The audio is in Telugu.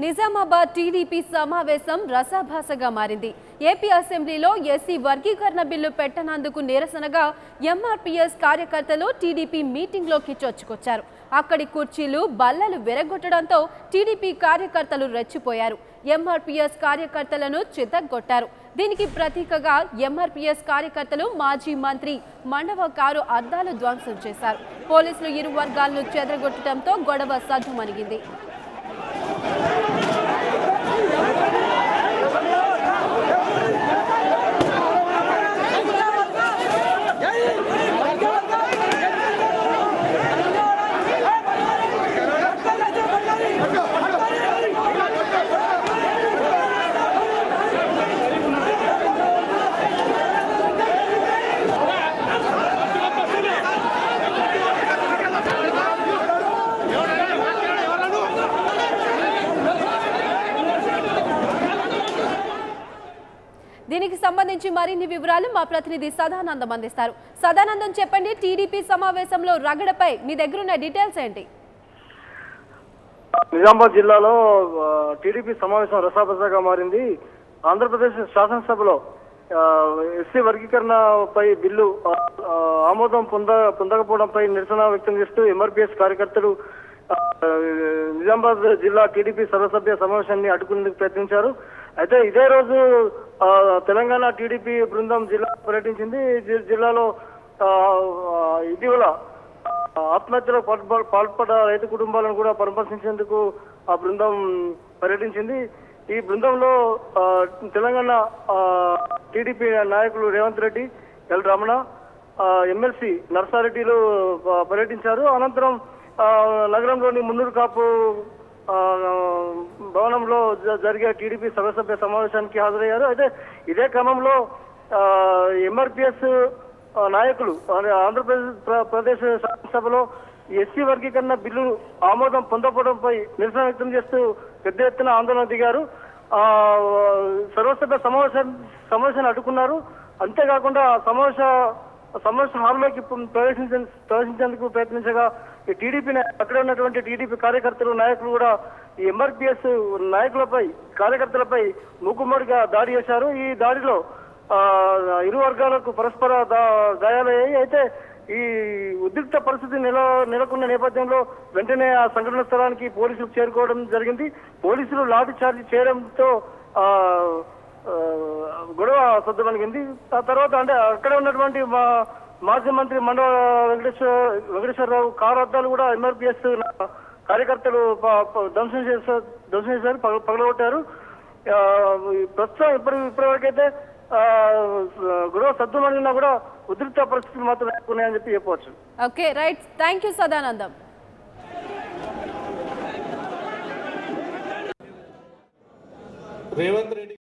నిజామాబాద్ టీడీపీ సమావేశం రసాభాసగా మారింది. ఏపీ అసెంబ్లీలో ఎస్సీ వర్గీకరణ బిల్లు పెట్టనందుకు నిరసనగా ఎంఆర్పీఎస్ కార్యకర్తలు టీడీపీ మీటింగ్లోకి చొచ్చుకొచ్చారు. అక్కడి కుర్చీలు బల్లలు విరగొట్టడంతో టీడీపీ కార్యకర్తలు రెచ్చిపోయారు. ఎంఆర్పీఎస్ కార్యకర్తలను చితగ్గొట్టారు. దీనికి ప్రతీకగా ఎంఆర్పీఎస్ కార్యకర్తలు మాజీ మంత్రి మండవ కారు అద్దాలు ధ్వంసం చేశారు. పోలీసులు ఇరు వర్గాలను చెదరగొట్టడంతో గొడవ సద్దుమణిగింది. దీనికి సంబంధించి మరిన్ని వివరాలు మా ప్రతినిధి సదానందం అందిస్తారు. సదానందం, చెప్పండి, టీడీపీ సమావేశంలో రగడపై మీ దగ్గర ఉన్న డీటెయిల్స్ ఏంటి? నిజామాబాద్ జిల్లాలో టీడీపీ సమావేశం రసాబసాగా మారింది. ఆంధ్రప్రదేశ్ శాసనసభలో ఎస్సీ వర్గీకరణపై బిల్లు ఆమోదం పొందకపోవడంపై నిరసన వ్యక్తం చేస్తూ ఎంఆర్పీఎస్ కార్యకర్తలు నిజామాబాద్ జిల్లా టీడీపీ సర్వసభ్య సమావేశాన్ని అడ్డుకునేందుకు ప్రయత్నించారు. అయితే ఇదే రోజు తెలంగాణ టీడీపీ బృందం జిల్లా పర్యటించింది. జిల్లాలో ఇటీవల ఆత్మహత్యలకు పాల్పడ్డ రైతు కుటుంబాలను కూడా పరామర్శించేందుకు ఆ బృందం పర్యటించింది. ఈ బృందంలో తెలంగాణ టీడీపీ నాయకులు రేవంత్ రెడ్డి, ఎల్ రమణ, ఎమ్మెల్సీ నర్సారెడ్డిలు పర్యటించారు. అనంతరం నగరంలోని మున్నూరు కాపు భవనంలో జరిగే టీడీపీ సర్వసభ్య సమావేశానికి హాజరయ్యారు. అయితే ఇదే క్రమంలో ఎంఆర్పీఎస్ నాయకులు ఆంధ్రప్రదేశ్ శాసనసభలో ఎస్సీ వర్గీకరణ బిల్లు ఆమోదం పొందకపోవడంపై నిరసన వ్యక్తం చేస్తూ పెద్ద ఎత్తున ఆందోళన దిగారు. సర్వసభ్య సమావేశాన్ని అడ్డుకున్నారు. అంతేకాకుండా సమావేశ హాల్లోకి ప్రవేశించేందుకు ప్రయత్నించగా ఈ అక్కడ ఉన్నటువంటి టీడీపీ కార్యకర్తలు నాయకులు కూడా ఈ ఎంఆర్పీఎస్ కార్యకర్తలపై మూకుమ్మడిగా దాడి చేశారు. ఈ దాడిలో ఇరు వర్గాలకు పరస్పర గాయాలయ్యాయి. అయితే ఈ ఉద్రిక్త పరిస్థితి నెలకొన్న నేపథ్యంలో వెంటనే ఆ సంఘటన స్థలానికి పోలీసులు చేరుకోవడం జరిగింది. పోలీసులు లాఠీ చార్జ్ చేయడంతో గొడవ సద్దుమణిగింది. ఆ తర్వాత అంటే అక్కడ ఉన్నటువంటి మాజీ మంత్రి మండవ వెంకటేశ్వరరావు కారు అద్దాలు కూడా ఎంఆర్పీఎస్ కార్యకర్తలు ధ్వంసం చేశారు, పగలగొట్టారు. ప్రస్తుతం ఇప్పటివరకైతే గొడవ సద్దుమణిగినా కూడా ఉద్రిక్త పరిస్థితులు మాత్రం ఉన్నాయని చెప్పవచ్చు. Okay, right, thank you Sadanandam. Revanth Reddy